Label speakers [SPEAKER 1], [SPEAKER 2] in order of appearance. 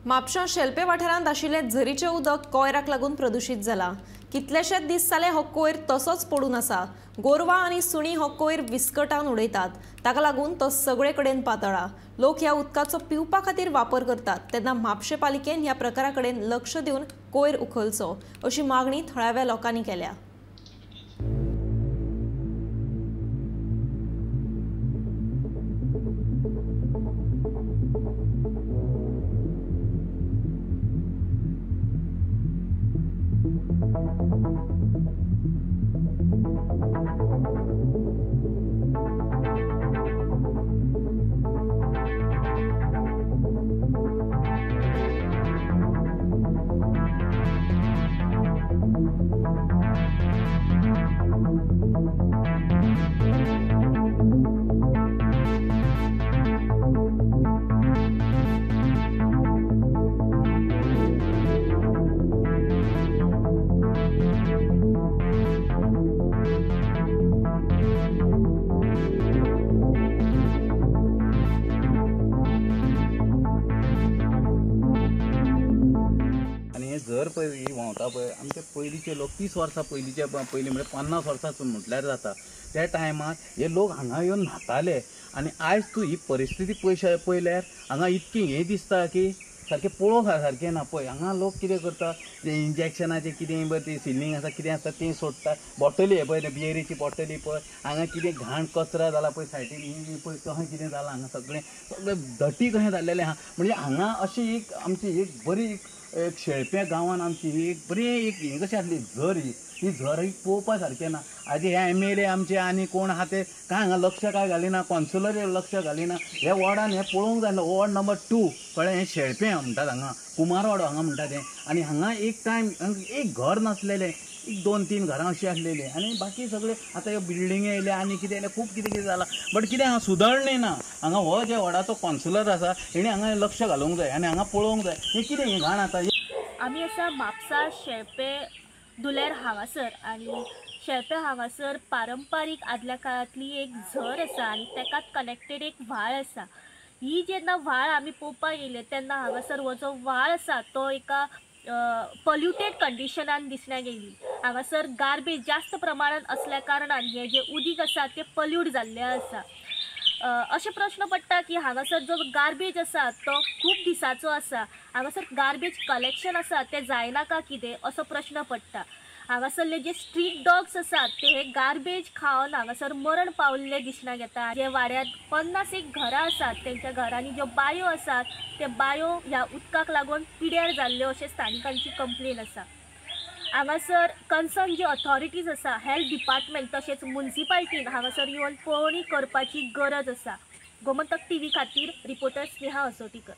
[SPEAKER 1] म्हापशां शेल्पे वाठारांत आशिल्लें झरीचें उदक कोयराक लागून प्रदूषित जाला। कितलेशेच दीस जाले हो कोयर तसोच पडून आसा। गोरवां आनी सुणी हो कोयर विस्कटावन उडयतात, ताका लागून तो सगळे कडेन पातळ्ळा। लोक ह्या उदकाचो पिवपा खातीर वापर करतात, तेन्ना म्हापशें पालिकेन ह्या प्रकारा कडेन लक्ष दिवन कोयर उखलचो, अशी मागणी थळाव्या लोकांनी केल्या।
[SPEAKER 2] जर पळय व्हांवता पळय आमचे पयलींचे लोक 30 वर्सां पयलींचे पयलीं म्हणजे 50 वर्सां म्हटल्यार जाता त्या टायमार हे लोक हांगा येवन न्हाताले। आनी आयज तूं ही परिस्थिती पळयल्यार हांगा इतकी हें दिसता की सारकें पळोवंक सारकें ना। पळय हांगा लोक कितें करता, तें इंजेक्शनाचें कितें पळय तें सिलींग आसा कितें आसता तें सोडटा। बॉटली हे पळय बियरीची बॉटली पळय, हांगा कितें घाण कचरो जाला पळय सायडीन पळय कशें कितें जालां, हांगा सगळें धटी कशें जाल्लेलें आहा। म्हणजे हांगा अशी एक आमची एक बरी एक शेळप्या गांवान आमची एक बरी एक हें कशी आसली झर, ही झर ही पळोवपा सारकें ना। आजी हे MLA आमचे आनी कोण आहा ते कांय हांगा लक्ष काय घालिना, कॉन्सुलर लक्ष घालिना। हे वॉर्डान हे पळोवंक जाय, वॉर्ड नंबर 2 कळ्ळें, हे शेळपें म्हणटात हांगा कुमारवाडो हांगा म्हणटा तें। आनी हांगा एक टायम एक घर नासलेलें, एक 2-3 घरां अशीं आसलेलीं आनी बाकी सगळे आतां ह्यो बिल्डिंगे येयल्या आनी कितें येयलें, खूब कितें कितें जालां। बट कितें हांगा सुदारणी ना। हांगा हो जे वॉर्डाचो कॉन्सुलर आसा हेणी हांगा लक्ष घालूंक जाय आनी हांगा पळोवंक जाय हें कितें हें घाण आतां।
[SPEAKER 3] आमी आसा म्हापसा शेळपे दुलेर हांगासर, आनी शेळपे हांगासर पारंपारीक आदल्या काळांतली एक झर आसा आनी तेकाच कनेक्टेड एक व्हाळ आसा। ही जेन्ना व्हाळ आमी पळोवपाक येयले तेन्ना हांगासर हो जो व्हाळ आसा तो एका पॉल्युटेड कंडिशनान दिसण्याक येयली। हांगासर गार्बेज जास्त प्रमाणात असल्या कारणान हे जे उदीक आसा ते पॉल्यूट जाल्लें आसा। अशें प्रश्न पडटा की हांगासर जो गार्बेज आसा तो खूब दिसाचो आसा, हांगासर गार्बेज कलेक्शन आसा तें जायना का कितें असो प्रश्न पडटा। हांगासरले जे स्ट्रीट डॉग्स आसात ते हे गार्बेज खावन हांगासर मरण पावल्ले दिसण्याक येता। जे वाड्यात 50 घरां आसात तेंच्या घरांनी ज्यो बांयो आसात ते बांयो ह्या उदकाक लागून पिड्यार जाल्ल्यो अशें स्थानिकांची कंप्लेन आसा। हांगासर कन्सर्न जी ऑथॉरिटीज आसा, हेल्थ डिपार्टमेंट तशेंच म्युनिसिपालिटीन हांगासर येवन पळोवणी करपाची गरज आसा। गोमंतक TV खातीर रिपोर्टर स्नेहा असोटीकर।